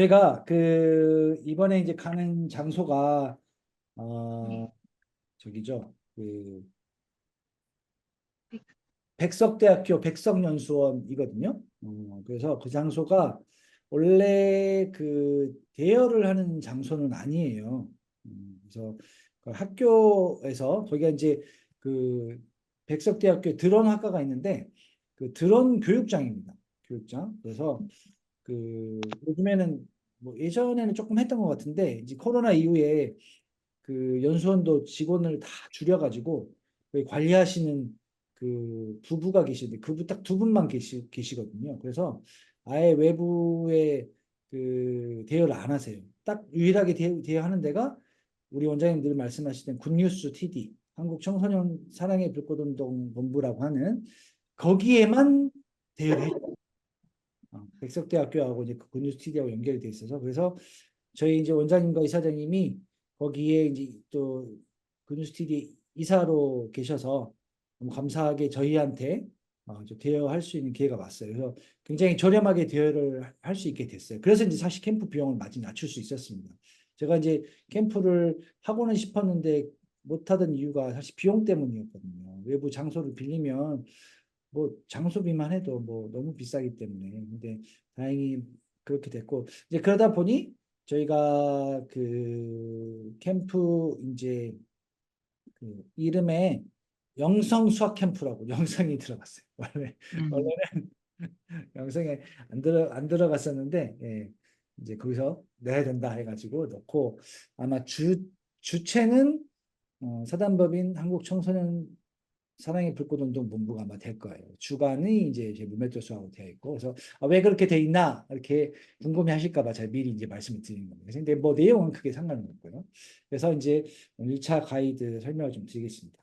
저희가 이번에 이제 가는 장소가 네. 저기죠. 백- 백석대학교 백석연수원이거든요. 그래서 그 장소가 원래 대여를 하는 장소는 아니에요. 그래서 그 학교에서 거기가 이제 그 백석대학교 드론학과가 있는데 그 드론 교육장입니다. 교육장. 그래서 요즘에는 뭐 예전에는 조금 했던 것 같은데 이제 코로나 이후에 그 연수원도 직원을 다 줄여가지고 거기 관리하시는 그 부부가 계시는데 그분 딱 두 분만 계시거든요. 그래서 아예 외부에 대여를 안 하세요. 딱 유일하게 대여하는 데가 우리 원장님들 말씀하시던 굿뉴스 TD 한국 청소년 사랑의 불꽃운동 본부라고 하는 거기에만 대여를 해요. 백석대학교하고 이제 그 굿뉴스 TD하고 연결이 돼 있어서 그래서 저희 이제 원장님과 이사장님이 거기에 이제 또 굿뉴스 TD 이사로 계셔서 너무 감사하게 저희한테 대여할 수 있는 기회가 왔어요. 그래서 굉장히 저렴하게 대여를 할 수 있게 됐어요. 그래서 이제 사실 캠프 비용을 많이 낮출 수 있었습니다. 제가 이제 캠프를 하고는 싶었는데 못하던 이유가 사실 비용 때문이었거든요. 외부 장소를 빌리면 뭐 장소비만 해도 뭐 너무 비싸기 때문에 근데 다행히 그렇게 됐고 이제 그러다 보니 저희가 그 캠프 이제 이름에 영성 수학 캠프라고 영성이 들어갔어요. 음, 원래는 영성에 안 들어갔었는데 예, 이제 거기서 내야 된다 해가지고 넣고 아마 주체는 사단법인 한국청소년 사랑의 불꽃운동 본부가 아마 될 거예요. 주관이 이제 제 무매도수하고 되어 있고, 그래서 왜 그렇게 돼 있나 이렇게 궁금해하실까 봐 제가 미리 이제 말씀을 드리는 겁니다. 근데 뭐 내용은 크게 상관은 없고요. 그래서 이제 1차 가이드 설명을 좀 드리겠습니다.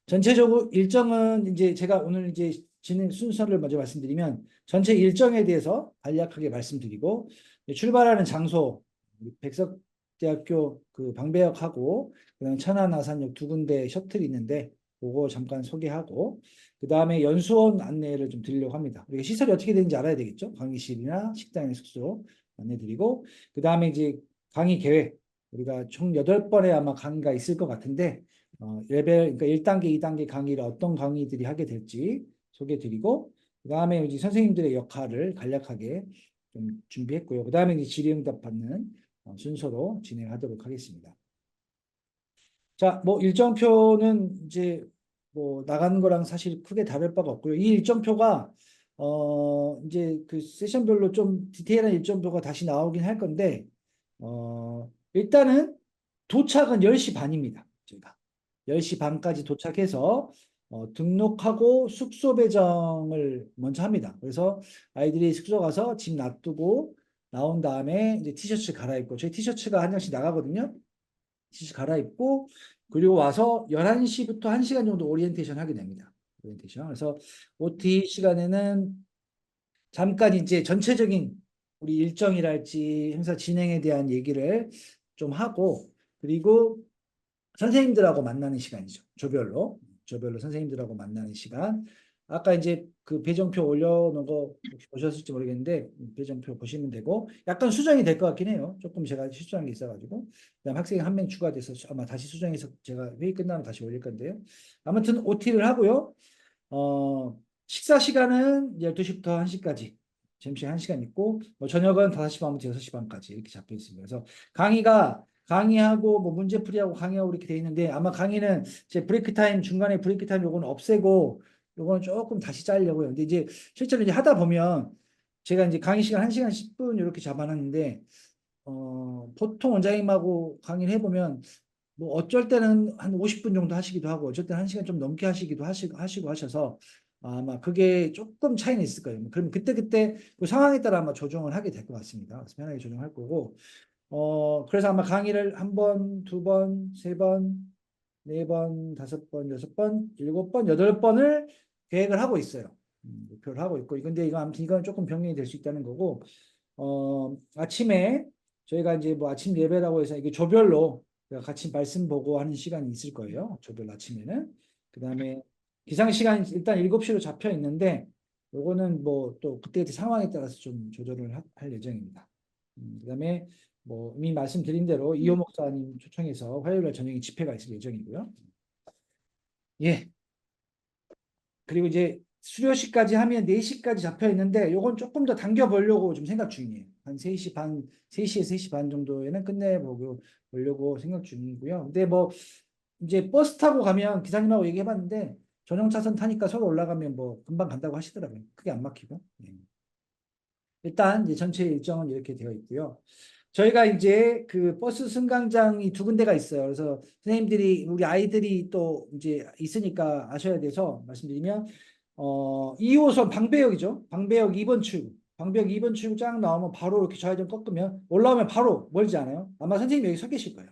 전체적으로 일정은 이제 제가 오늘 이제 진행 순서를 먼저 말씀드리면 전체 일정에 대해서 간략하게 말씀드리고 출발하는 장소 백석대학교 그 방배역하고 그다음 천안아산역 두 군데 셔틀이 있는데 그거 잠깐 소개하고 그 다음에 연수원 안내를 좀 드리려고 합니다. 우리가 시설이 어떻게 되는지 알아야 되겠죠? 강의실이나 식당이나 숙소 안내 드리고 그 다음에 이제 강의 계획 우리가 총 8번의 아마 강의가 있을 것 같은데 레벨, 그러니까 1단계, 2단계 강의를 어떤 강의들이 하게 될지 소개해 드리고, 그 다음에 이제 선생님들의 역할을 간략하게 좀 준비했고요. 그 다음에 이제 질의응답 받는 순서로 진행하도록 하겠습니다. 자, 뭐 일정표는 이제 뭐 나가는 거랑 사실 크게 다를 바가 없고요. 이 일정표가 이제 그 세션별로 좀 디테일한 일정표가 다시 나오긴 할 건데 일단은 도착은 10시 반입니다. 저희가 10시 반까지 도착해서 등록하고 숙소 배정을 먼저 합니다. 그래서 아이들이 숙소 가서 짐 놔두고 나온 다음에 이제 티셔츠 갈아입고 저희 티셔츠가 한 장씩 나가거든요. 티셔츠 갈아입고 그리고 와서 11시부터 1시간 정도 오리엔테이션 하게 됩니다. 오리엔테이션. 그래서 OT 시간에는 잠깐 이제 전체적인 우리 일정이랄지 행사 진행에 대한 얘기를 좀 하고 그리고 선생님들하고 만나는 시간이죠. 조별로 선생님들하고 만나는 시간. 아까 이제 그 배정표 올려놓은 거 혹시 보셨을지 모르겠는데 배정표 보시면 되고 약간 수정이 될 것 같긴 해요. 조금 제가 실수한 게 있어가지고 그다음 학생이 한 명 추가돼서 아마 다시 수정해서 제가 회의 끝나면 다시 올릴 건데요. 아무튼 OT를 하고요. 식사 시간은 12시부터 1시까지 점심 1시간 있고 뭐 저녁은 5시 반부터 6시 반까지 이렇게 잡혀 있습니다. 그래서 강의하고 뭐 문제풀이하고 강의하고 이렇게 돼 있는데 아마 강의는 이제 브레이크 타임 중간에 브레이크 타임 요거는 없애고 요거는 조금 다시 짜려고요. 근데 이제 실제로 이제 하다 보면 제가 이제 강의 시간 1시간 10분 이렇게 잡아놨는데 보통 원장님하고 강의를 해보면 뭐 어쩔 때는 한 50분 정도 하시기도 하고 어쩔 때는 1시간 좀 넘게 하시기도 하시고 하셔서 아마 그게 조금 차이는 있을 거예요. 그럼 그때그때 그 상황에 따라 아마 조정을 하게 될 것 같습니다. 그래서 편하게 조정할 거고 그래서 아마 강의를 한 번, 두 번, 세 번, 네 번, 다섯 번, 여섯 번, 일곱 번, 여덟 번을 계획을 하고 있어요. 목표를 하고 있고 근데 이거 아무튼 이건 조금 변경이 될 수 있다는 거고 아침에 저희가 이제 뭐 아침 예배라고 해서 이게 조별로 같이 말씀 보고 하는 시간이 있을 거예요. 조별 아침에는. 그다음에 기상 시간이 일단 7시로 잡혀 있는데 요거는 뭐 또 그때 상황에 따라서 좀 조절을 할 예정입니다. 그다음에 뭐 이미 말씀드린 대로 이호 목사님 초청해서 화요일 날 저녁에 집회가 있을 예정이고요. 예. 그리고 이제 수료식까지 하면 4시까지 잡혀 있는데 요건 조금 더 당겨 보려고 좀 생각 중이에요. 한 3시 반, 3시에 3시 반 정도에는 끝내보려고 생각 중이고요. 근데 뭐 이제 버스 타고 가면 기사님하고 얘기해 봤는데 전용 차선 타니까 서로 올라가면 뭐 금방 간다고 하시더라고요. 크게 안 막히고. 예. 일단 이제 전체 일정은 이렇게 되어 있고요. 저희가 이제 그 버스 승강장이 2군데가 있어요. 그래서 선생님들이 우리 아이들이 또 이제 있으니까 아셔야 돼서 말씀드리면 2호선 방배역이죠. 방배역 2번 출구. 방배역 2번 출구 쫙 나오면 바로 이렇게 좌회전 꺾으면 올라오면 바로 멀지 않아요. 아마 선생님 여기 서 계실 거예요.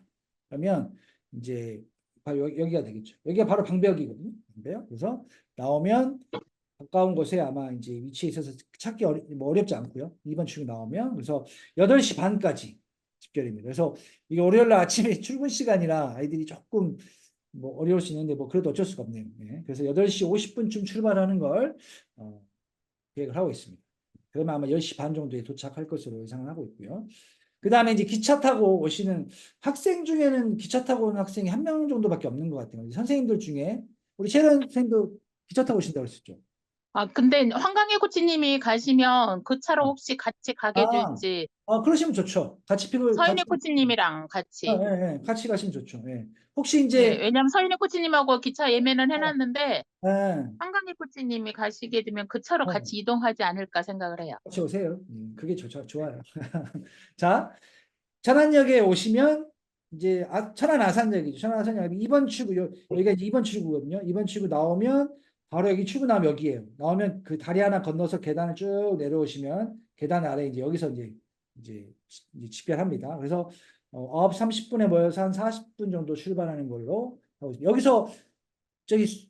그러면 이제 바로 여기가 되겠죠. 여기가 바로 방배역이거든요. 방배역. 그래서 나오면 가까운 곳에 아마 이제 위치에 있어서 찾기 뭐 어렵지 않고요. 2번 출구 나오면 그래서 8시 반까지 집결입니다. 그래서 이게 월요일 날 아침에 출근 시간이라 아이들이 조금 뭐 어려울 수 있는데 뭐 그래도 어쩔 수가 없네요. 네. 그래서 8시 50분쯤 출발하는 걸 계획을 하고 있습니다. 그러면 아마 10시 반 정도에 도착할 것으로 예상을 하고 있고요. 그 다음에 이제 기차 타고 오시는 학생 중에는 기차 타고 오는 학생이 1명 정도밖에 없는 것 같아요. 선생님들 중에 우리 채연 선생님도 기차 타고 오신다고 했었죠. 아, 근데 황강희 코치님이 가시면 그 차로 혹시 같이 가게 아, 될지, 그러시면 좋죠. 서인희 코치님이랑 같이. 같이 가시면 좋죠. 예. 혹시 네, 이제, 왜냐면 서인희 코치님하고 기차 예매는 어, 해놨는데, 예, 황강희 코치님이 가시게 되면 그 차로 어, 같이 이동하지 않을까 생각을 해요. 같이 오세요. 그게 좋죠. 좋아요. 자, 천안역에 오시면, 이제, 천안 아산역이죠. 천안 아산역 2번 출구, 여기가 이제 2번 출구거든요. 2번 출구 나오면, 바로 여기 출구 나오면 여기에요. 나오면 그 다리 하나 건너서 계단을 쭉 내려오시면, 계단 아래 이제 여기서 이제 집결합니다. 그래서 9시 30분에 모여서 한 40분 정도 출발하는 걸로 하고 있습니다. 여기서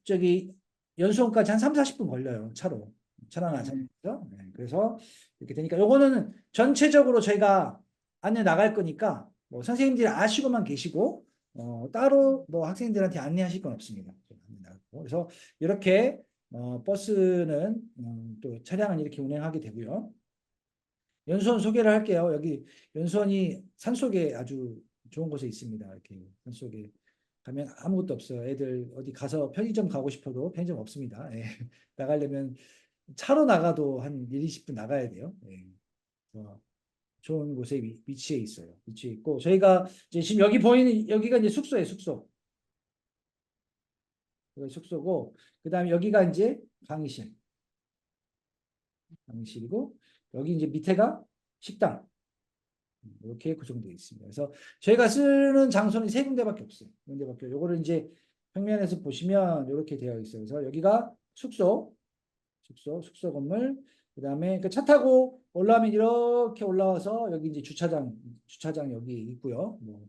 저기 연수원까지 한 3, 40분 걸려요. 차로. 천안 아산에서. 네, 그래서 이렇게 되니까 요거는 전체적으로 저희가 안내 나갈 거니까 뭐 선생님들이 아시고만 계시고 따로 뭐 학생들한테 안내하실 건 없습니다. 그래서 이렇게 버스는 또 차량은 이렇게 운행하게 되고요. 연수원 소개를 할게요. 여기 연수원이 산속에 아주 좋은 곳에 있습니다. 이렇게 산속에 가면 아무것도 없어요. 애들 어디 가서 편의점 가고 싶어도 편의점 없습니다. 예. 나가려면 차로 나가도 한 1, 20분 나가야 돼요. 예. 좋은 곳에 위치해 있어요. 위치해 있고 저희가 이제 지금 여기 보이는 여기가 이제 숙소예요. 숙소. 여기 숙소고 그다음에 여기가 이제 강의실. 강의실이고 여기 이제 밑에가 식당. 이렇게 구성되어 있습니다. 그래서 저희가 쓰는 장소는 3군데밖에 없어요. 군데밖에. 요거를 이제 평면에서 보시면 이렇게 되어 있어요. 그래서 여기가 숙소 건물. 그다음에 그 차 타고 올라오면 이렇게 올라와서 여기 이제 주차장 여기 있고요. 뭐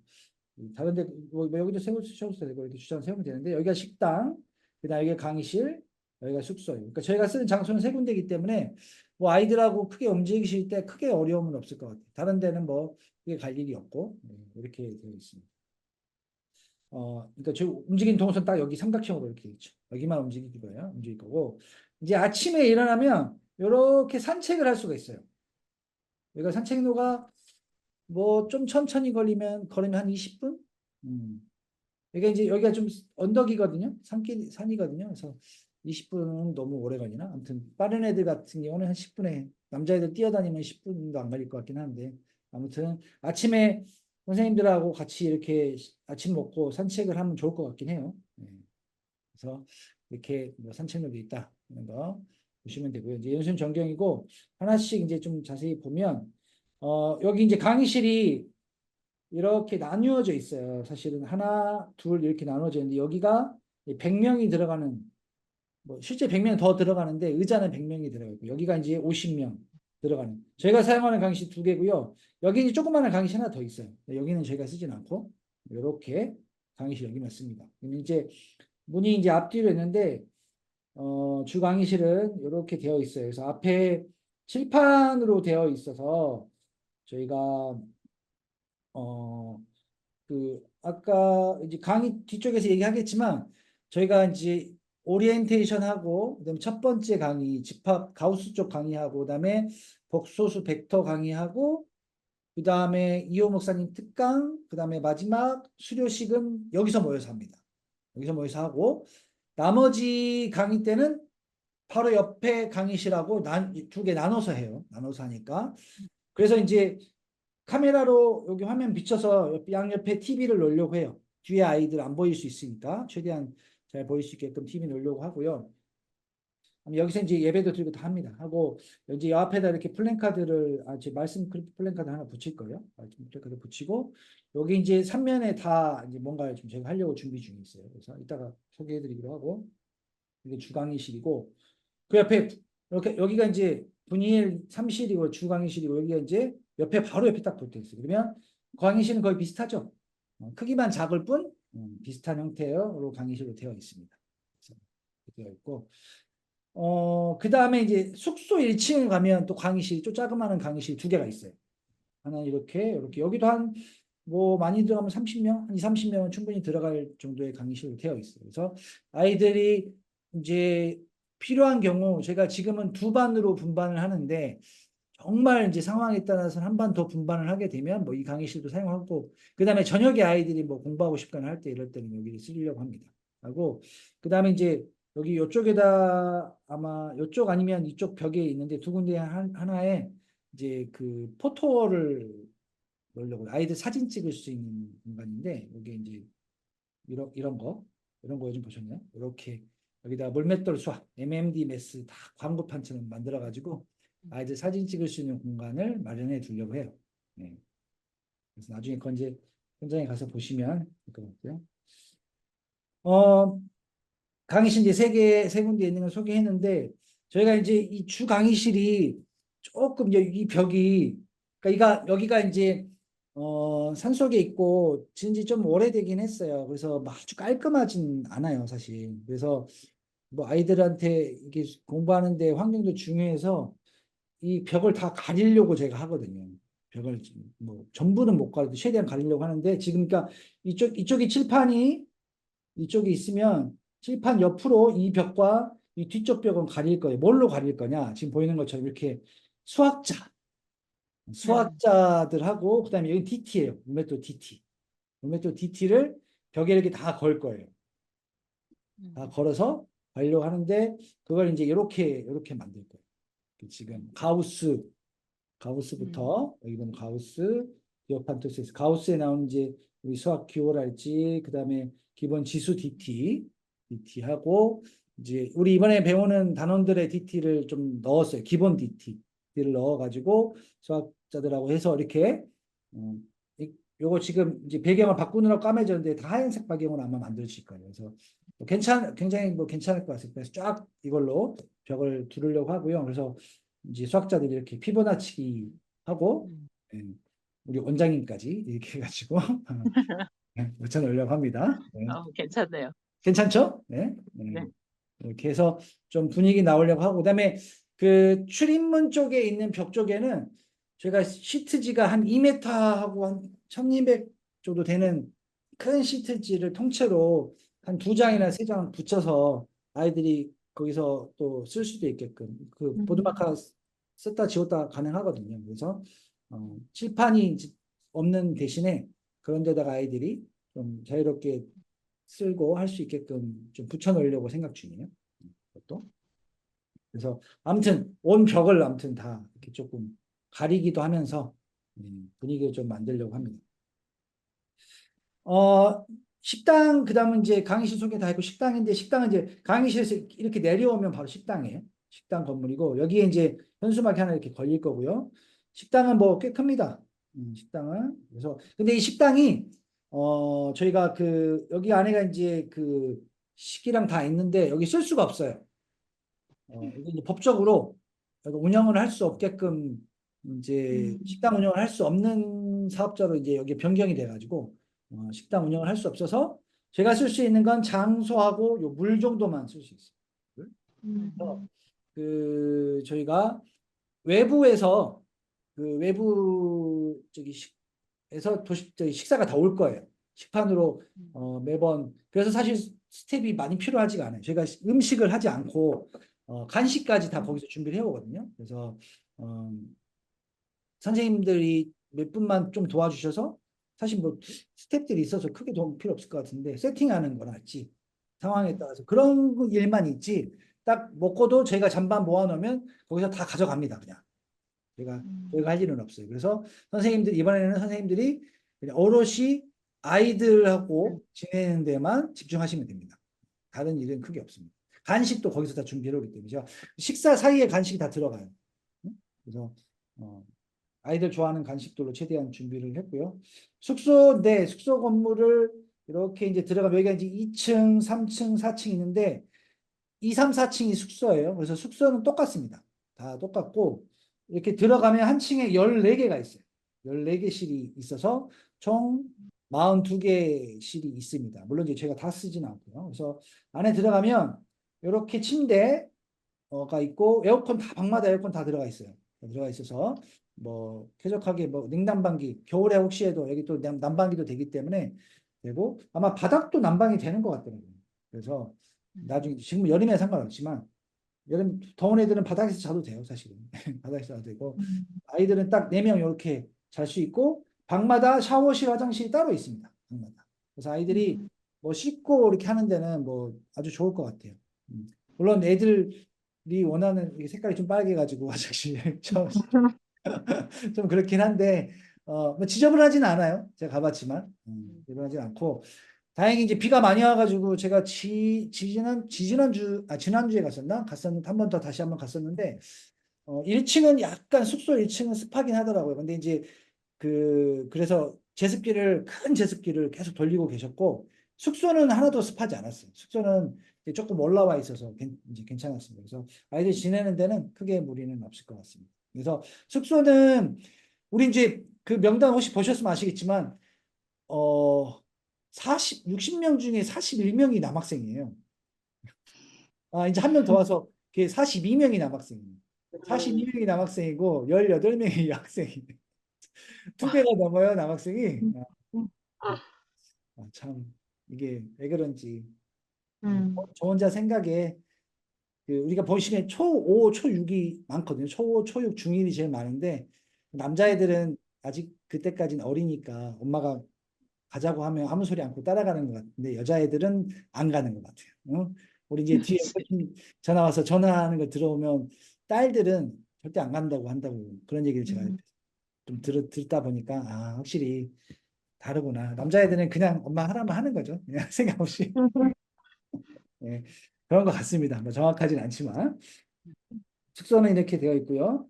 다른 데 뭐 여기도 세우셔도 되고 이렇게 주차장 세우면 되는데 여기가 식당, 그다음에 여기가 강의실, 여기가 숙소예요. 그러니까 저희가 쓰는 장소는 3군데이기 때문에 뭐 아이들하고 크게 움직이실 때 크게 어려움은 없을 것 같아요. 다른 데는 뭐 크게 갈 일이 없고 이렇게 되어 있습니다. 그러니까 저희 움직이는 동선 딱 여기 삼각형으로 이렇게 있죠. 여기만 움직일 거고 이제 아침에 일어나면 이렇게 산책을 할 수가 있어요. 여기가 산책로가 뭐 좀 천천히 걸으면 한 20분? 이게 이제 여기가 좀 언덕이거든요. 산이거든요. 그래서 20분은 너무 오래 걸리나? 아무튼 빠른 애들 같은 경우는 한 10분에 남자애들 뛰어다니면 10분도 안 걸릴 것 같긴 한데 아무튼 아침에 선생님들하고 같이 이렇게 아침 먹고 산책을 하면 좋을 것 같긴 해요. 그래서 이렇게 뭐 산책로도 있다 이런 거 보시면 되고요. 이제 연수는 전경이고 하나씩 이제 좀 자세히 보면 여기 이제 강의실이 이렇게 나누어져 있어요. 사실은 하나, 둘 이렇게 나누어져 있는데 여기가 100명이 들어가는 뭐 실제 100명 더 들어가는데 의자는 100명이 들어가고 여기가 이제 50명 들어가는 저희가 사용하는 강의실 2개고요. 여기 이제 조그마한 강의실 하나 더 있어요. 여기는 저희가 쓰진 않고 이렇게 강의실 여기만 씁니다. 이제 문이 이제 앞뒤로 있는데 주 강의실은 이렇게 되어 있어요. 그래서 앞에 칠판으로 되어 있어서 저희가 아까 이제 강의 뒤쪽에서 얘기하겠지만 저희가 이제 오리엔테이션 하고 그다음에 첫 번째 강의 집합 가우스 쪽 강의하고 그다음에 복소수 벡터 강의하고 그 다음에 이호 목사님 특강, 그 다음에 마지막 수료식은 여기서 모여서 합니다. 여기서 모여서 하고, 나머지 강의 때는 바로 옆에 강의실하고 두 개 나눠서 해요. 나눠서 하니까. 그래서 이제 카메라로 여기 화면 비춰서 양옆에 TV를 놓으려고 해요. 뒤에 아이들 안 보일 수 있으니까 최대한 잘 보일 수 있게끔 TV 놓으려고 하고요. 여기서 이제 예배도 드리고 다 합니다. 하고 이제 여 앞에다 이렇게 플랜카드를 제 말씀 플랜카드 하나 붙일 거예요. 말씀 플랜카드 붙이고 여기 이제 3면에 다 이제 뭔가 좀 제가 하려고 준비 중에 있어요. 그래서 이따가 소개해드리기로 하고 이게 주강의실이고 그 옆에 이렇게 여기가 이제 분일 3실이고 주강의실이고 여기가 이제 옆에 바로 옆에 딱 붙어 있어요. 그러면 강의실은 거의 비슷하죠. 크기만 작을 뿐 비슷한 형태로 강의실로 되어 있습니다. 그래서 되어 있고 그 다음에 이제 숙소 1층에 가면 또 강의실, 좀 자그마한 강의실 두 개가 있어요. 하나 이렇게 여기도 한 뭐 많이 들어가면 30명, 한 2, 30명은 충분히 들어갈 정도의 강의실로 되어 있어요. 그래서 아이들이 이제 필요한 경우 제가 지금은 두 반으로 분반을 하는데 정말 이제 상황에 따라서 한 반 더 분반을 하게 되면 뭐 이 강의실도 사용하고 그다음에 저녁에 아이들이 뭐 공부하고 싶거나 할 때 이럴 때는 여기를 쓰려고 합니다. 하고 그다음에 이제 여기 이쪽에다 아마 이쪽 아니면 이쪽 벽에 있는데 두 군데 하나에 이제 그 포토를 넣으려고 아이들 사진 찍을 수 있는 공간인데 여기 이제 이런 거 요즘 보셨나요? 이렇게 여기다 물맷돌 수학 MMD 매스 다 광고판처럼 만들어 가지고 아이들 사진 찍을 수 있는 공간을 마련해 두려고 해요. 네. 그래서 나중에 건재 현장에 가서 보시면 될 것 같고요. 강의실 이제 세 군데 있는 걸 소개했는데 저희가 이제 이 주 강의실이 조금 이 벽이 그러니까 여기가 이제 산속에 있고 진지 좀 오래되긴 했어요. 그래서 막 아주 깔끔하진 않아요, 사실. 그래서 뭐 아이들한테 이게 공부하는데 환경도 중요해서 이 벽을 다 가리려고 제가 하거든요. 벽을 뭐 전부는 못 가리고 최대한 가리려고 하는데 지금 그러니까 이쪽이 칠판이 이쪽에 있으면 칠판 옆으로 이 벽과 이 뒤쪽 벽은 가릴 거예요. 뭘로 가릴 거냐? 지금 보이는 것처럼 이렇게 수학자들하고 그다음에 여기 DT예요. 물맷돌 DT. 물맷돌 DT를 벽에 이렇게 다 걸 거예요. 다 걸어서 가려고 하는데 그걸 이제 이렇게 만들 거예요. 지금 가우스부터 여기 보면 가우스, 디오판토스, 가우스에 나오는 이제 우리 수학 기호랄지 그다음에 기본 지수 DT하고 이제 우리 이번에 배우는 단원들의 DT를 좀 넣었어요. 기본 DT를 넣어가지고 수학자들하고 해서 이렇게 요거 지금 이제 배경을 바꾸느라고 까매졌는데 다 하얀색 배경으로 아마 만드실 거예요. 그래서 굉장히 뭐 괜찮을 것 같습니다. 그래서 쫙 이걸로 벽을 두르려고 하고요. 그래서 이제 수학자들이 이렇게 피보나치기 하고 우리 원장님까지 이렇게 해가지고 붙여놓으려고 합니다. 네. 괜찮네요. 괜찮죠? 네. 네. 이렇게 해서 좀 분위기 나오려고 하고 그다음에 그 출입문 쪽에 있는 벽 쪽에는 저희가 시트지가 한 2m하고 한 1200 정도 되는 큰 시트지를 통째로 한 2장이나 3장 붙여서 아이들이 거기서 또 쓸 수도 있게끔 그 보드마카 썼다 지웠다 가능하거든요. 그래서 칠판이 없는 대신에 그런 데다가 아이들이 좀 자유롭게 쓸고 할 수 있게끔 좀 붙여놓으려고 생각 중이에요. 그것도. 그래서 아무튼 온 벽을 아무튼 다 이렇게 조금 가리기도 하면서 분위기를 좀 만들려고 합니다. 식당 그다음은 이제 강의실 소개 다 했고 식당인데 식당은 이제 강의실에서 이렇게 내려오면 바로 식당이에요. 식당 건물이고 여기에 이제 현수막이 하나 이렇게 걸릴 거고요. 식당은 뭐 꽤 큽니다. 식당은 그래서 근데 이 식당이 저희가 그 여기 안에가 이제 그 식기랑 다 있는데 여기 쓸 수가 없어요. 이게 이제 법적으로 운영을 할 수 없게끔 이제 식당 운영을 할 수 없는 사업자로 이제 여기 변경이 돼가지고 식당 운영을 할 수 없어서 제가 쓸 수 있는 건 장소하고 요 물 정도만 쓸 수 있어요. 그래서 그 저희가 외부에서 그 외부 에서 저희 식사가 다 올 거예요. 식판으로 매번 그래서 사실 스텝이 많이 필요하지가 않아요. 저희가 음식을 하지 않고 간식까지 다 거기서 준비를 해오거든요. 그래서 선생님들이 몇 분만 좀 도와주셔서 사실 뭐 스텝들이 있어서 크게 도움 필요 없을 것 같은데 세팅하는 거나 있지 상황에 따라서 그런 일만 있지 딱 먹고도 저희가 잔반 모아놓으면 거기서 다 가져갑니다 그냥 저희가 할 일은 없어요. 그래서 선생님들 이번에는 선생님들이 그냥 오롯이 아이들하고 지내는 데만 집중하시면 됩니다. 다른 일은 크게 없습니다. 간식도 거기서 다 준비해 오기 때문에 식사 사이에 간식이 다 들어가요. 응? 그래서 아이들 좋아하는 간식들로 최대한 준비를 했고요. 숙소 건물을 이렇게 이제 들어가면 여기가 이제 2층, 3층, 4층 있는데 2, 3, 4층이 숙소예요. 그래서 숙소는 똑같습니다. 다 똑같고 이렇게 들어가면 한 층에 14개가 있어요. 14개실이 있어서 총 42개실이 있습니다. 물론 이제 제가 다 쓰진 않고요. 그래서 안에 들어가면 이렇게 침대가 있고 에어컨 다 방마다 에어컨 다 들어가 있어요. 들어가 있어서 뭐 쾌적하게 뭐 냉난방기 겨울에 혹시 해도 여기 또 난방기도 되기 때문에 되고 아마 바닥도 난방이 되는 것 같더라고요. 그래서 나중에 지금 여름에 상관없지만 여름 더운 애들은 바닥에서 자도 돼요 사실은 바닥에서 자도 되고 아이들은 딱 4명 이렇게 잘 수 있고 방마다 샤워실 화장실이 따로 있습니다 방마다 그래서 아이들이 뭐 씻고 이렇게 하는 데는 뭐 아주 좋을 것 같아요 물론 애들이 원하는 이게 색깔이 좀 빨개가지고 화장실 좀 그렇긴 한데 뭐 지저분하진 않아요 제가 가봤지만 지저분하진 않고 다행히 이제 비가 많이 와가지고 제가 지난주에 갔었는데 한 번 더 다시 한 번 갔었는데 1층은 약간 숙소 1층은 습하긴 하더라고요. 근데 이제 그래서 큰 제습기를 계속 돌리고 계셨고 숙소는 하나도 습하지 않았어요. 숙소는 이제 조금 올라와 있어서 이제 괜찮았습니다. 그래서 아이들 지내는 데는 크게 무리는 없을 것 같습니다. 그래서 숙소는 우리 이제 그 명단 혹시 보셨으면 아시겠지만 60명 중에 41명이 남학생이에요. 이제 한 명 더 와서 그게 42명이 남학생이에요. 42명이 남학생이고 18명이 여학생이에요. 2배가 넘어요, 남학생이. 참 이게 왜 그런지. 저 혼자 생각에 우리가 보시면 초5, 초6이 많거든요. 초5, 초6, 중1이 제일 많은데 남자애들은 아직 그때까지는 어리니까 엄마가 가자고 하면 아무 소리 않고 따라가는 것 같은데 여자애들은 안 가는 것 같아요. 우리 이제 뒤에 전화 와서 전화하는 거 들어오면 딸들은 절대 안 간다고 한다고 그런 얘기를 제가 좀 듣다 보니까 확실히 다르구나. 남자애들은 그냥 엄마 하라면 하는 거죠. 그냥 생각 없이. 네, 그런 것 같습니다. 뭐 정확하진 않지만 숙소는 이렇게 되어 있고요.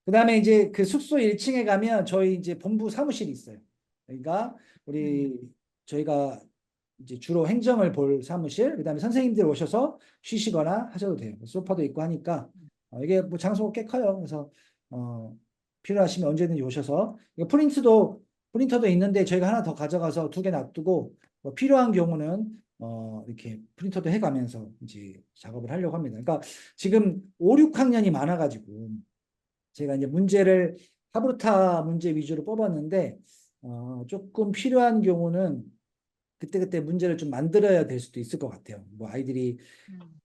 그다음에 이제 그 숙소 1층에 가면 저희 이제 본부 사무실이 있어요. 그러니까 저희가 이제 주로 행정을 볼 사무실, 그다음에 선생님들 오셔서 쉬시거나 하셔도 돼요. 소파도 있고 하니까 이게 뭐 장소가 꽤 커요. 그래서 필요하시면 언제든지 오셔서 이거 프린터도 있는데 저희가 하나 더 가져가서 2개 놔두고 뭐 필요한 경우는 이렇게 프린터도 해가면서 이제 작업을 하려고 합니다. 그러니까 지금 5, 6학년이 많아가지고 제가 이제 문제를 하브루타 문제 위주로 뽑았는데 조금 필요한 경우는 그때그때 문제를 좀 만들어야 될 수도 있을 것 같아요. 뭐 아이들이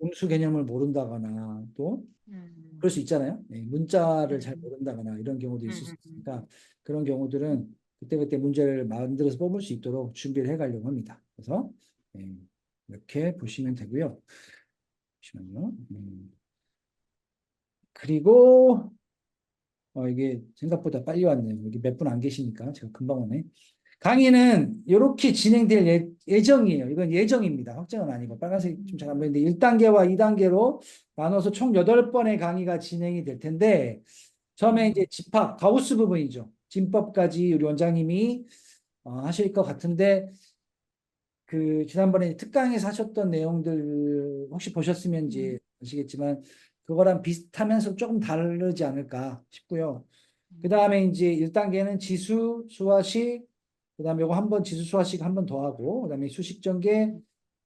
음수 개념을 모른다거나 또 그럴 수 있잖아요. 문자를 잘 모른다거나 이런 경우도 있을 수 있으니까 그런 경우들은 그때그때 문제를 만들어서 뽑을 수 있도록 준비를 해가려고 합니다. 그래서 이렇게 보시면 되고요. 잠시만요. 그리고 이게 생각보다 빨리 왔네요. 여기 몇 분 안 계시니까 제가 금방 오네. 강의는 이렇게 진행될 예정이에요. 이건 예정입니다. 확정은 아니고 빨간색 좀 잘 안 보이는데 1단계와 2단계로 나눠서 총 8번의 강의가 진행이 될 텐데 처음에 이제 집합, 가우스 부분이죠. 진법까지 우리 원장님이 하실 것 같은데 지난번에 특강에서 하셨던 내용들 혹시 보셨으면 이제 아시겠지만 그거랑 비슷하면서 조금 다르지 않을까 싶고요. 그 다음에 이제 1단계는 지수, 수화식, 그 다음에 요거 한번 지수, 수화식 한 번 더 하고, 그 다음에 수식 전개,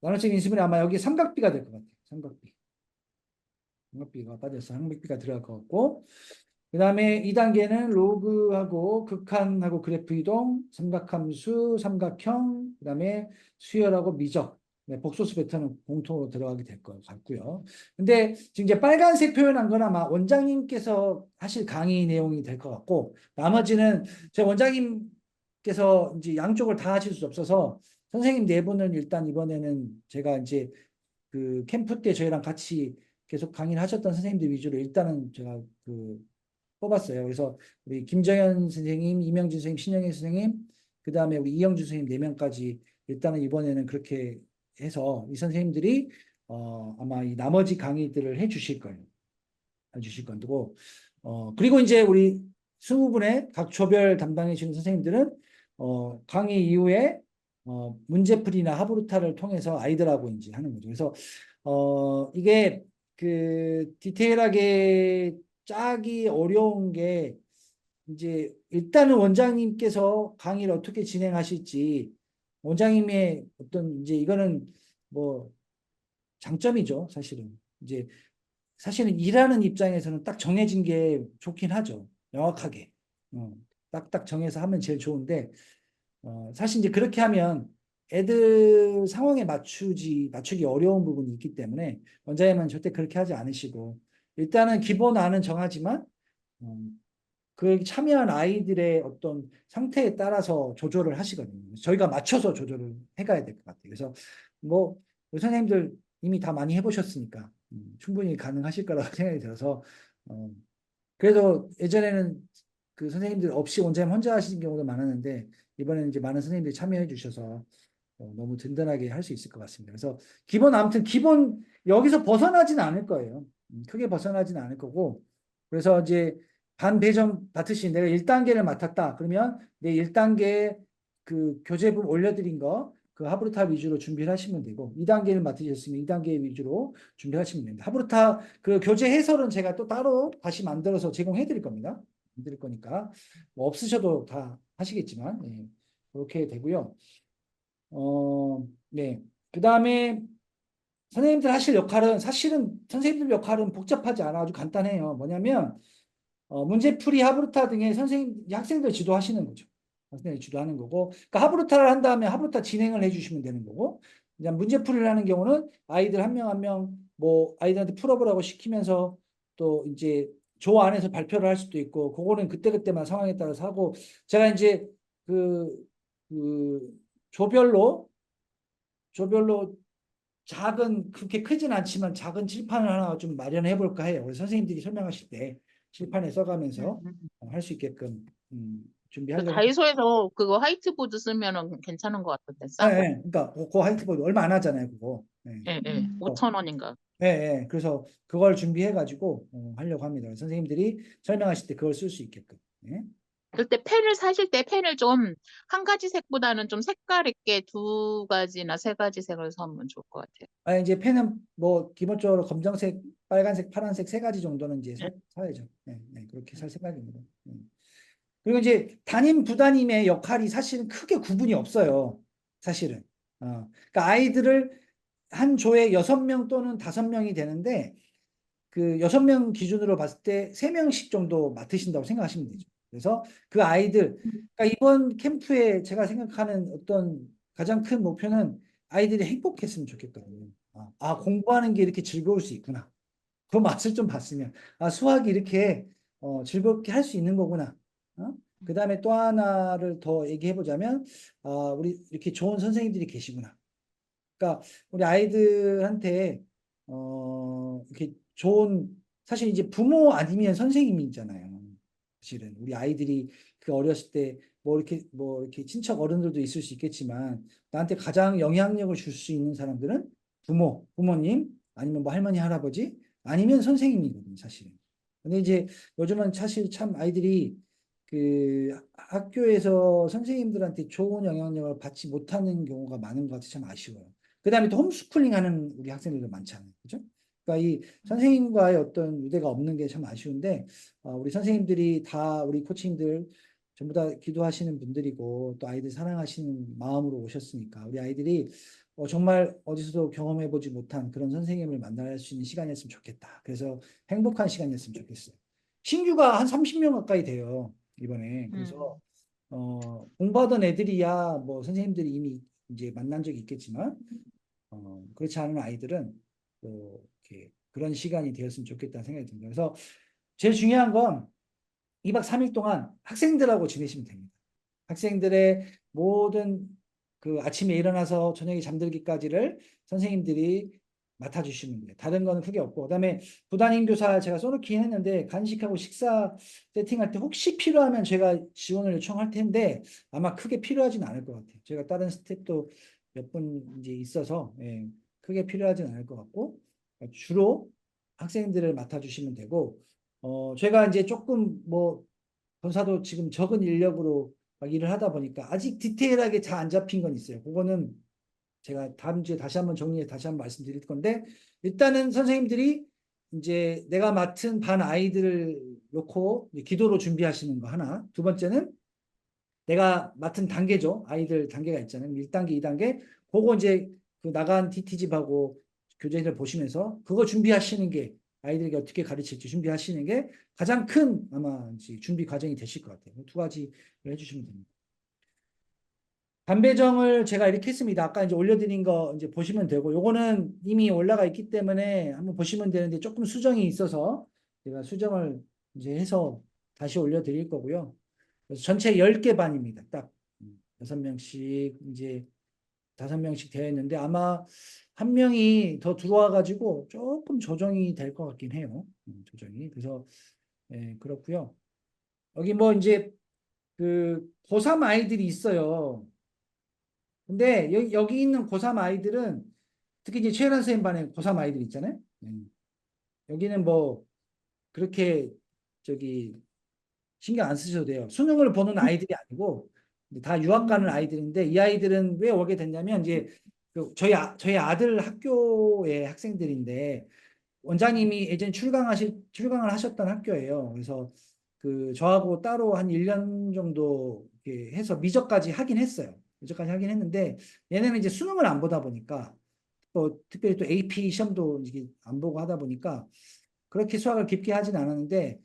나눗셈 인수분해 아마 여기 삼각비가 될 것 같아요. 삼각비가 빠져서 삼각비가 들어갈 것 같고, 그 다음에 2단계는 로그하고 극한하고 그래프 이동, 삼각함수, 삼각형, 그 다음에 수열하고 미적, 네, 복소수 패턴은 공통으로 들어가게 될 것 같고요. 근데 지금 이제 빨간색 표현한 건 아마 원장님께서 하실 강의 내용이 될 것 같고, 나머지는 제 원장님께서 이제 양쪽을 다 하실 수 없어서 선생님 네 분을 일단 이번에는 제가 이제 그 캠프 때 저희랑 같이 계속 강의를 하셨던 선생님들 위주로 일단은 제가 그 뽑았어요. 그래서 우리 김정현 선생님, 이명진 선생님, 신영애 선생님, 그 다음에 우리 이영주 선생님 4명까지 일단은 이번에는 그렇게 해서 이 선생님들이 아마 이 나머지 강의들을 해주실 거예요. 해주실 건데고 그리고 이제 우리 20분의 각 조별 담당해 주는 선생님들은 강의 이후에 문제풀이나 하브루타를 통해서 아이들하고 이제 하는 거죠. 그래서 이게 그 디테일하게 짜기 어려운 게 이제 일단은 원장님께서 강의를 어떻게 진행하실지 원장님의 어떤 이제 이거는 뭐 장점이죠, 사실은. 이제 사실은 일하는 입장에서는 딱 정해진 게 좋긴 하죠. 명확하게. 딱딱 정해서 하면 제일 좋은데 사실 이제 그렇게 하면 애들 상황에 맞추기 어려운 부분이 있기 때문에 원장님은 절대 그렇게 하지 않으시고 일단은 기본 안은 정하지만 그 참여한 아이들의 어떤 상태에 따라서 조절을 하시거든요. 저희가 맞춰서 조절을 해가야 될 것 같아요. 그래서 뭐 선생님들 이미 다 많이 해보셨으니까 충분히 가능하실 거라고 생각이 들어서 그래도 예전에는 그 선생님들 없이 원장님 혼자 하시는 경우도 많았는데 이번에는 이제 많은 선생님들이 참여해 주셔서 너무 든든하게 할 수 있을 것 같습니다. 그래서 아무튼 기본 여기서 벗어나지는 않을 거예요. 크게 벗어나지는 않을 거고 그래서 이제 반 배정 맡으신 내가 1단계를 맡았다. 그러면 내 1단계 그 교재분 올려드린 거 그 하브루타 위주로 준비를 하시면 되고 2단계를 맡으셨으면 2단계 위주로 준비하시면 됩니다. 하브루타 그 교재 해설은 제가 또 따로 다시 만들어서 제공해 드릴 겁니다. 드릴 거니까 뭐 없으셔도 다 하시겠지만 예, 그렇게 되고요. 네. 그 다음에 선생님들 하실 역할은 사실은 선생님들 역할은 복잡하지 않아 아주 간단해요. 뭐냐면 문제풀이 하브루타 등의 학생들 지도하시는 거죠. 학생들 지도하는 거고, 그러니까 하브루타를 한 다음에 하브루타 진행을 해주시면 되는 거고, 그냥 문제풀이를 하는 경우는 아이들 한 명 한 명 뭐 아이들한테 풀어보라고 시키면서 또 이제 조 안에서 발표를 할 수도 있고, 그거는 그때그때만 상황에 따라서 하고, 제가 이제 그, 그 조별로 작은 그렇게 크진 않지만 작은 칠판을 하나 좀 마련해 볼까 해요. 그래서 선생님들이 설명하실 때 칠판에 써가면서 할 수 있게끔 그 준비하려고. 다이소에서 그거 화이트보드 쓰면은 괜찮은 것 같은데 네, 싸고. 네. 그러니까 그 화이트보드 얼마 안 하잖아요, 그거. 네. 예, 예. 5,000원인가. 네, 네. 그래서 그걸 준비해가지고 하려고 합니다. 선생님들이 설명하실 때 그걸 쓸 수 있게끔. 네. 그때 펜을 사실 때 펜을 좀 한 가지 색보다는 좀 색깔 있게 2가지나 3가지 색을 사면 좋을 것 같아요. 이제 펜은 뭐 기본적으로 검정색, 빨간색, 파란색 3가지 정도는 이제 사야죠. 네, 네. 그렇게 살 생각입니다. 그리고 이제 담임 부담임의 역할이 사실은 크게 구분이 없어요. 사실은. 그러니까 아이들을 한 조에 6명 또는 5명이 되는데 그 6명 기준으로 봤을 때 3명씩 정도 맡으신다고 생각하시면 되죠. 그래서 그 아이들, 그러니까 이번 캠프에 제가 생각하는 어떤 가장 큰 목표는 아이들이 행복했으면 좋겠거든요. 공부하는 게 이렇게 즐거울 수 있구나. 그 맛을 좀 봤으면, 수학이 이렇게 즐겁게 할 수 있는 거구나. 그 다음에 또 하나를 더 얘기해 보자면, 우리 이렇게 좋은 선생님들이 계시구나. 그러니까 우리 아이들한테 이렇게 좋은 사실 이제 부모 아니면 선생님이잖아요. 사실은 우리 아이들이 그 어렸을 때 뭐 이렇게 친척 어른들도 있을 수 있겠지만 나한테 가장 영향력을 줄 수 있는 사람들은 부모님 아니면 뭐 할머니 할아버지 아니면 선생님이거든요, 사실은. 근데 이제 요즘은 사실 참 아이들이 그 학교에서 선생님들한테 좋은 영향력을 받지 못하는 경우가 많은 것 같아서 참 아쉬워요. 그 다음에 또 홈스쿨링 하는 우리 학생들도 많잖아요. 그죠? 그러니까 이 선생님과의 어떤 유대가 없는 게 참 아쉬운데, 우리 선생님들이 다 우리 코치님들 전부 다 기도하시는 분들이고, 또 아이들 사랑하시는 마음으로 오셨으니까, 우리 아이들이 정말 어디서도 경험해보지 못한 그런 선생님을 만날 수 있는 시간이었으면 좋겠다. 그래서 행복한 시간이었으면 좋겠어요. 신규가 한 30명 가까이 돼요, 이번에. 그래서, 공부하던 애들이야, 뭐, 선생님들이 이미 이제 만난 적이 있겠지만, 그렇지 않은 아이들은 또 이렇게 그런 시간이 되었으면 좋겠다는 생각이 듭니다. 그래서 제일 중요한 건 2박 3일 동안 학생들하고 지내시면 됩니다. 학생들의 모든 그 아침에 일어나서 저녁에 잠들기까지를 선생님들이 맡아주시면 돼요. 다른 거는 크게 없고. 그다음에 부담임 교사 제가 써놓긴 했는데 간식하고 식사 세팅할 때 혹시 필요하면 제가 지원을 요청할 텐데 아마 크게 필요하진 않을 것 같아요. 제가 다른 스텝도 몇 분 이제 있어서 크게 필요하진 않을 것 같고 주로 학생들을 맡아주시면 되고 제가 이제 조금 뭐 본사도 지금 적은 인력으로 막 일을 하다 보니까 아직 디테일하게 잘 안 잡힌 건 있어요. 그거는 제가 다음 주에 다시 한번 정리해 다시 한번 말씀드릴 건데 일단은 선생님들이 이제 내가 맡은 반 아이들을 놓고 기도로 준비하시는 거 하나. 두 번째는 내가 맡은 단계죠. 아이들 단계가 있잖아요. 1단계, 2단계. 그거 이제 그 나간 TT집하고 교재를 보시면서 그거 준비하시는 게 아이들에게 어떻게 가르칠지 준비하시는 게 가장 큰 아마 이제 준비 과정이 되실 것 같아요. 두 가지를 해주시면 됩니다. 반배정을 제가 이렇게 했습니다. 아까 이제 올려드린 거 이제 보시면 되고, 요거는 이미 올라가 있기 때문에 한번 보시면 되는데 조금 수정이 있어서 제가 수정을 이제 해서 다시 올려드릴 거고요. 그래서 전체 10개 반입니다. 딱 6명씩 이제 5명씩 되어 있는데 아마 한 명이 더 들어와 가지고 조금 조정이 될 것 같긴 해요. 조정이. 그래서 그렇고요. 여기 뭐 이제 그 고3 아이들이 있어요. 근데 여기 있는 고3 아이들은 특히 이제 최연아 선생님 반에 고3 아이들 있잖아요. 여기는 뭐 그렇게 저기 신경 안 쓰셔도 돼요. 수능을 보는 아이들이 아니고 다 유학 가는 아이들인데 이 아이들은 왜 오게 됐냐면 이제 저희 아들 학교의 학생들인데 원장님이 예전 출강을 하셨던 학교예요. 그래서 그 저하고 따로 한 1년 정도 이렇게 해서 미적까지 하긴 했어요. 미적까지 하긴 했는데 얘네는 이제 수능을 안 보다 보니까 또 특별히 또 AP 시험도 이제 안 보고 하다 보니까 그렇게 수학을 깊게 하진 않았는데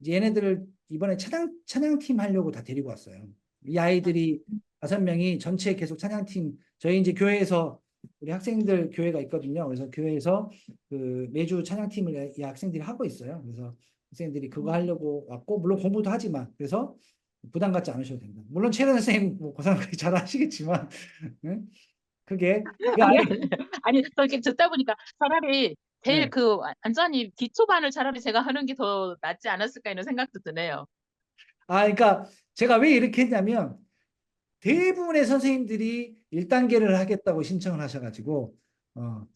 이제 얘네들을 이번에 찬양팀 하려고 다 데리고 왔어요. 이 아이들이 5명이 전체 계속 찬양팀 저희 이제 교회에서 우리 학생들 교회가 있거든요. 그래서 교회에서 그 매주 찬양팀을 이 학생들이 하고 있어요. 그래서 학생들이 그거 하려고 왔고 물론 공부도 하지만 그래서 부담 갖지 않으셔도 됩니다. 물론 최연 선생님 뭐 고상까지 잘 하시겠지만 응? 그게 그 아이 아니, 또 이렇게 듣다 보니까 차라리 제일 네. 그 완전히 기초반을 차라리 제가 하는 게 더 낫지 않았을까 이런 생각도 드네요. 그러니까 제가 왜 이렇게 했냐면 대부분의 선생님들이 1단계를 하겠다고 신청을 하셔가지고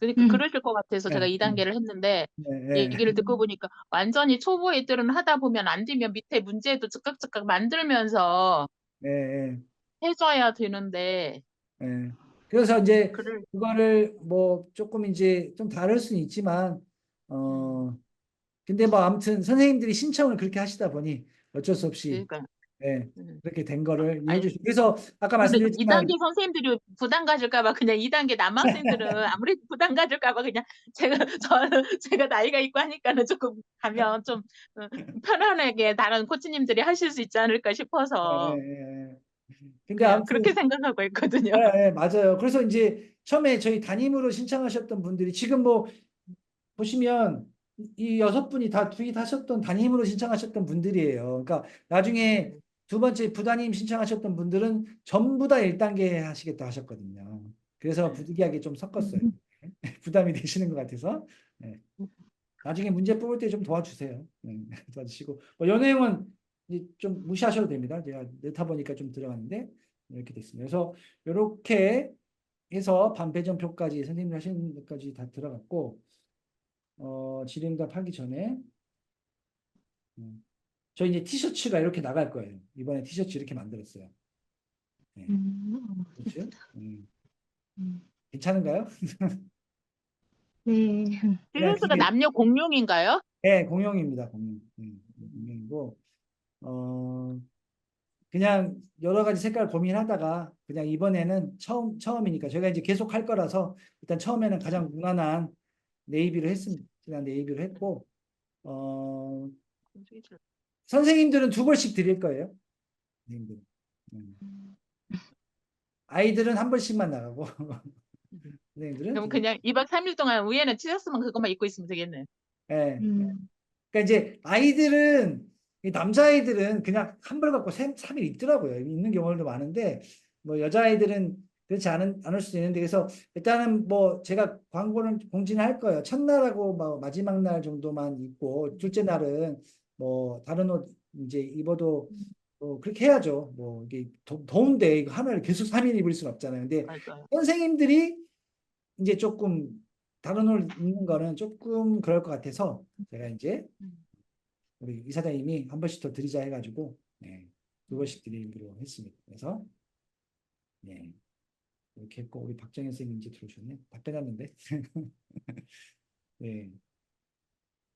그러니까 그러실 것 같아서 네, 제가 2단계를 했는데 네, 얘기를 듣고 보니까 완전히 초보 애들은 하다 보면 안 되면 밑에 문제도 즉각즉각 만들면서 네, 네, 해줘야 되는데 네. 그래서 이제 그를 그거를 뭐 조금 이제 좀 다를 수는 있지만 근데 뭐 아무튼 선생님들이 신청을 그렇게 하시다 보니 어쩔 수 없이 그러니까 네, 음. 그렇게 된 거를 이해해 아니 주시고 그래서 아까 근데 말씀드렸지만 2단계 선생님들이 부담 가질까 봐 그냥 2단계 남학생들은 아무래도 부담 가질까 봐 그냥 제가 나이가 있고 하니까는 조금 가면 좀 편안하게 다른 코치님들이 하실 수 있지 않을까 예, 싶어서 예, 예. 근데 그냥 그렇게 아무튼 생각하고 있거든요. 맞아요. 그래서 이제 처음에 저희 담임으로 신청하셨던 분들이 지금 뭐 보시면 이 6분이 다 투입하셨던 담임으로 신청하셨던 분들이에요. 그러니까 나중에 두 번째 부담임 신청하셨던 분들은 전부 다 1단계 하시겠다 하셨거든요. 그래서 부득이하게 좀 섞었어요. 부담이 되시는 것 같아서. 네. 나중에 문제 뽑을 때 좀 도와주세요. 도와주시고. 뭐 연애형은 이제 좀 무시하셔도 됩니다. 제가 넣다 보니까 좀 들어갔는데 이렇게 됐습니다. 그래서 이렇게 해서 반배정표까지 선생님이 하시는 것까지 다 들어갔고 질의응답 하기 전에 저 이제 티셔츠가 이렇게 나갈 거예요. 이번에 티셔츠 이렇게 만들었어요. 네. 그렇죠? 괜찮은가요? 네. 그냥 티셔츠가 남녀 공용인가요? 네, 공용입니다. 공용. 공용이고 그냥 여러 가지 색깔 고민하다가 그냥 이번에는 처음이니까 저희가 이제 계속 할 거라서 일단 처음에는 가장 무난한 네이비로 했습니다. 그냥 네이비로 했고 선생님들은 2벌씩 드릴 거예요. 선생님들은. 아이들은 1벌씩만 나가고 선생님들은. 그럼 그냥 2박 3일 동안 위에는 티셔츠만 그것만 입고 있으면 되겠네. 예. 음. 그러니까 이제 아이들은 이 남자아이들은 그냥 한 벌 갖고 3일 있더라고요. 있는 경우도 많은데 뭐 여자아이들은 그렇지 않을 수도 있는데 그래서 일단은 뭐 제가 광고는 공지는 할 거예요. 첫날하고 뭐 마지막 날 정도만 입고 둘째 날은 뭐 다른 옷 이제 입어도 그렇게 해야죠. 뭐 이게 더운데 이거 하나를 계속 3일 입을 수는 없잖아요. 근데 맞아요. 선생님들이 이제 조금 다른 옷 입는 거는 조금 그럴 것 같아서 제가 이제 우리 이사장님이 한 번씩 더 드리자 해가지고 네, 2번씩 드리기로 했습니다. 그래서 네, 이렇게 했고 우리 박정현 선생님 이제 들어오셨네. 다 빼놨는데 네,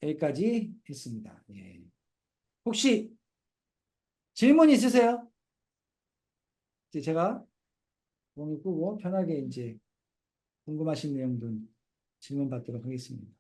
여기까지 했습니다. 예. 혹시 질문 있으세요? 이제 제가 몸이 끄고 편하게 이제 궁금하신 내용들 질문 받도록 하겠습니다.